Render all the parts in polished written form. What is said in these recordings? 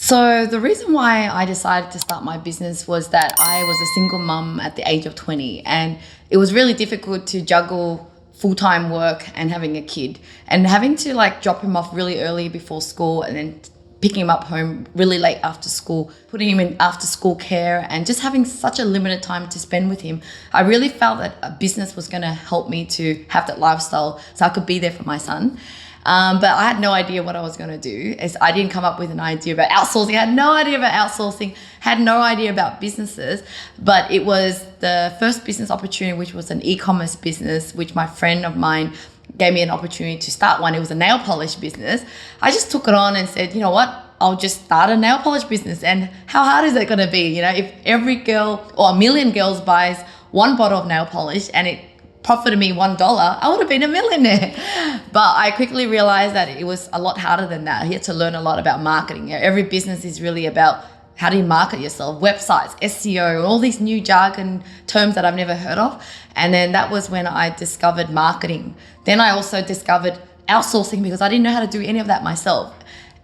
So the reason why I decided to start my business was that I was a single mum at the age of 20, and it was really difficult to juggle full-time work and having a kid, and having to like drop him off really early before school and then picking him up home really late after school, putting him in after school care, and just having such a limited time to spend with him. I really felt that a business was going to help me to have that lifestyle so I could be there for my son. But I had no idea what I was going to do. I didn't come up with an idea about outsourcing. I had no idea about outsourcing, had no idea about businesses. But it was the first business opportunity, which was an e-commerce business, which my friend of mine gave me an opportunity to start one. It was a nail polish business. I just took it on and said, you know what? I'll just start a nail polish business. And how hard is it going to be? You know, if every girl or a million girls buys one bottle of nail polish and it profited me $1, I would have been a millionaire. But I quickly realized that it was a lot harder than that. I had to learn a lot about marketing. Every business is really about how do you market yourself, websites, SEO, all these new jargon terms that I've never heard of. And then that was when I discovered marketing. Then I also discovered outsourcing because I didn't know how to do any of that myself.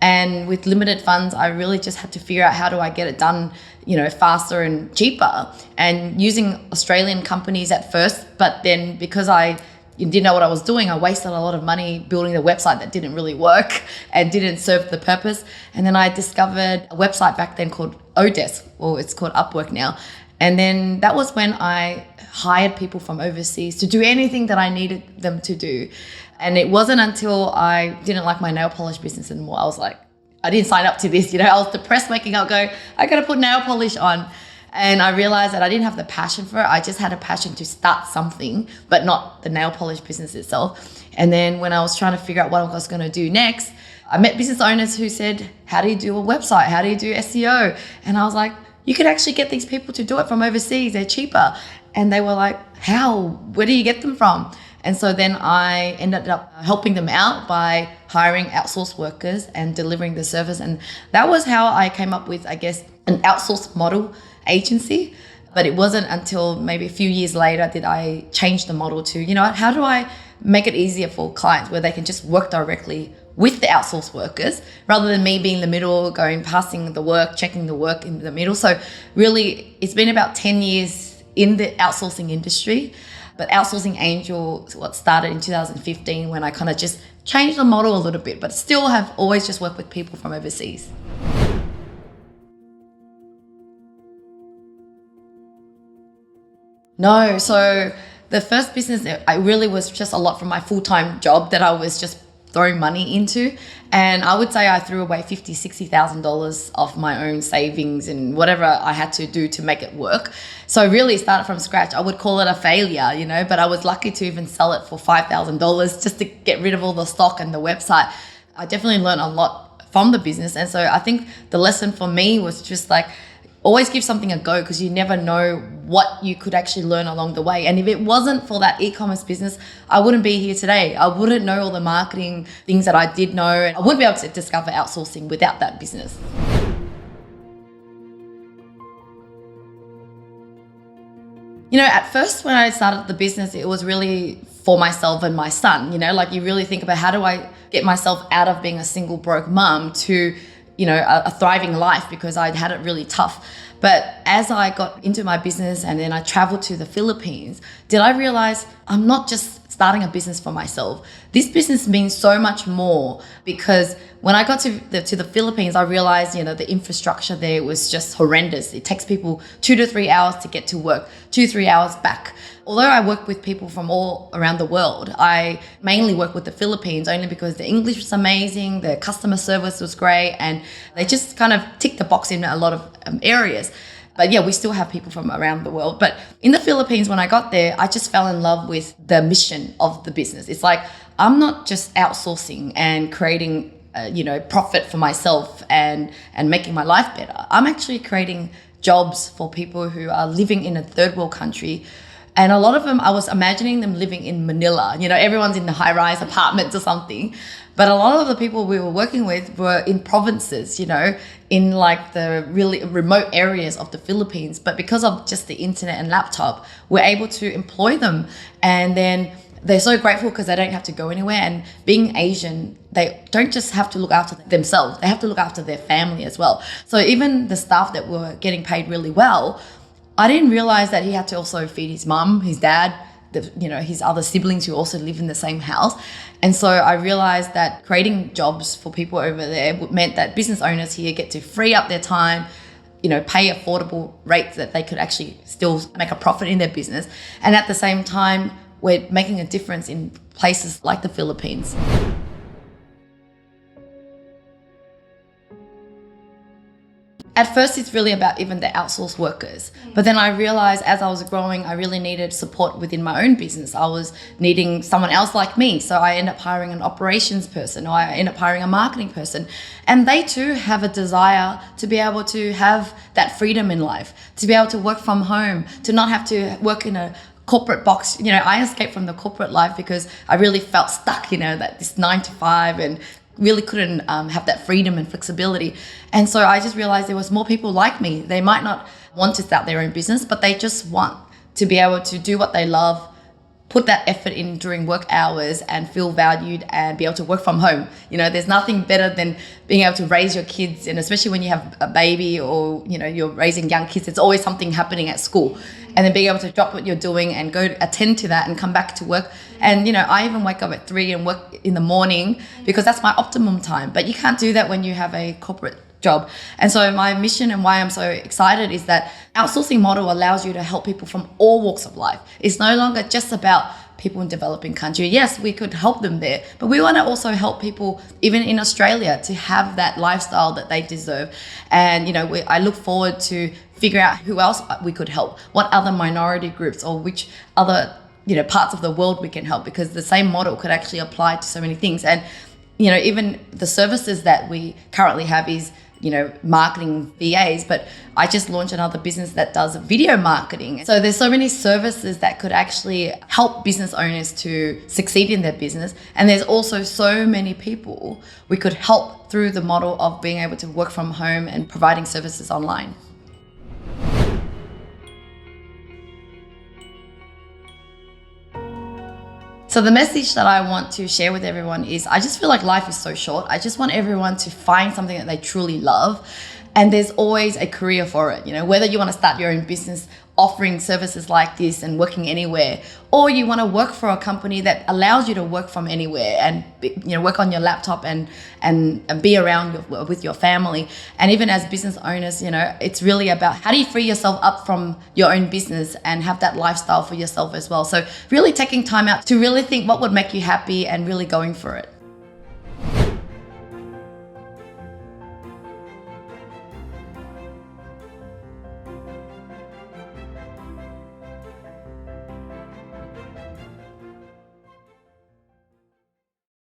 And with limited funds, I really just had to figure out how do I get it done, you know, faster and cheaper, and using Australian companies at first. But then because I didn't know what I was doing, I wasted a lot of money building a website that didn't really work and didn't serve the purpose. And then I discovered a website back then called Odesk, or it's called Upwork now. And then that was when I hired people from overseas to do anything that I needed them to do. And it wasn't until I didn't like my nail polish business anymore. I was like, I didn't sign up to this. You know, I was depressed waking up going, I got to put nail polish on. And I realized that I didn't have the passion for it. I just had a passion to start something, but not the nail polish business itself. And then when I was trying to figure out what I was going to do next, I met business owners who said, how do you do a website? How do you do SEO? And I was like, you could actually get these people to do it from overseas. They're cheaper. And they were like, how? Where do you get them from? And so then I ended up helping them out by hiring outsourced workers and delivering the service. And that was how I came up with, I guess, an outsourced model agency. But it wasn't until maybe a few years later that I changed the model to, you know, how do I make it easier for clients where they can just work directly with the outsourced workers rather than me being in the middle, passing the work, checking the work in the middle. So really, it's been about 10 years in the outsourcing industry. But Outsourcing Angels, what started in 2015 when I kind of just changed the model a little bit, but still have always just worked with people from overseas. No, so the first business, I really was just a lot from my full-time job that I was just throwing money into. And I would say I threw away $50,000, $60,000 of my own savings and whatever I had to do to make it work. So I really started from scratch. I would call it a failure, you know, but I was lucky to even sell it for $5,000 just to get rid of all the stock and the website. I definitely learned a lot from the business. And so I think the lesson for me was just like, always give something a go because you never know what you could actually learn along the way. And if it wasn't for that e-commerce business, I wouldn't be here today. I wouldn't know all the marketing things that I did know. I wouldn't be able to discover outsourcing without that business. You know, at first when I started the business, it was really for myself and my son. You know, like you really think about how do I get myself out of being a single broke mum to, you know, a thriving life, because I'd had it really tough. But as I got into my business and then I traveled to the Philippines, did I realize I'm not just starting a business for myself. This business means so much more, because when I got to the Philippines, I realized, you know, the infrastructure there was just horrendous. It takes people 2 to 3 hours to get to work, 2 to 3 hours back. Although I work with people from all around the world, I mainly work with the Philippines only because the English was amazing, the customer service was great, and they just kind of tick the box in a lot of areas. But yeah, we still have people from around the world. But in the Philippines, when I got there, I just fell in love with the mission of the business. It's like, I'm not just outsourcing and creating, profit for myself and making my life better. I'm actually creating jobs for people who are living in a third world country. And a lot of them, I was imagining them living in Manila. You know, everyone's in the high-rise apartments or something. But a lot of the people we were working with were in provinces, you know, in like the really remote areas of the Philippines. But because of just the internet and laptop, we're able to employ them. And then they're so grateful because they don't have to go anywhere. And being Asian, they don't just have to look after themselves, they have to look after their family as well. So even the staff that were getting paid really well, I didn't realize that he had to also feed his mum, his dad, his other siblings who also live in the same house. And so I realized that creating jobs for people over there meant that business owners here get to free up their time, pay affordable rates that they could actually still make a profit in their business. And at the same time, we're making a difference in places like the Philippines. At first, it's really about even the outsourced workers. But then I realized as I was growing, I really needed support within my own business. I was needing someone else like me. So I ended up hiring an operations person, or I ended up hiring a marketing person. And they too have a desire to be able to have that freedom in life, to be able to work from home, to not have to work in a corporate box. I escaped from the corporate life because I really felt stuck, that this 9 to 5, and really couldn't have that freedom and flexibility. And so I just realized there was more people like me. They might not want to start their own business, but they just want to be able to do what they love, put that effort in during work hours and feel valued and be able to work from home. There's nothing better than being able to raise your kids, and especially when you have a baby or, you're raising young kids, there's always something happening at school. And then being able to drop what you're doing and go attend to that and come back to work. And, I even wake up at 3 and work in the morning because that's my optimum time. But you can't do that when you have a corporate job. And so my mission and why I'm so excited is that outsourcing model allows you to help people from all walks of life. It's no longer just about people in developing country. Yes, we could help them there, but we want to also help people even in Australia to have that lifestyle that they deserve. And, I look forward to figure out who else we could help, what other minority groups or which other, parts of the world we can help, because the same model could actually apply to so many things. And, even the services that we currently have is, marketing VAs, but I just launched another business that does video marketing. So there's so many services that could actually help business owners to succeed in their business. And there's also so many people we could help through the model of being able to work from home and providing services online. So the message that I want to share with everyone is I just feel like life is so short. I just want everyone to find something that they truly love. And there's always a career for it. Whether you want to start your own business offering services like this and working anywhere, or you want to work for a company that allows you to work from anywhere and work on your laptop and be around with your family. And even as business owners, it's really about how do you free yourself up from your own business and have that lifestyle for yourself as well. So really taking time out to really think what would make you happy and really going for it.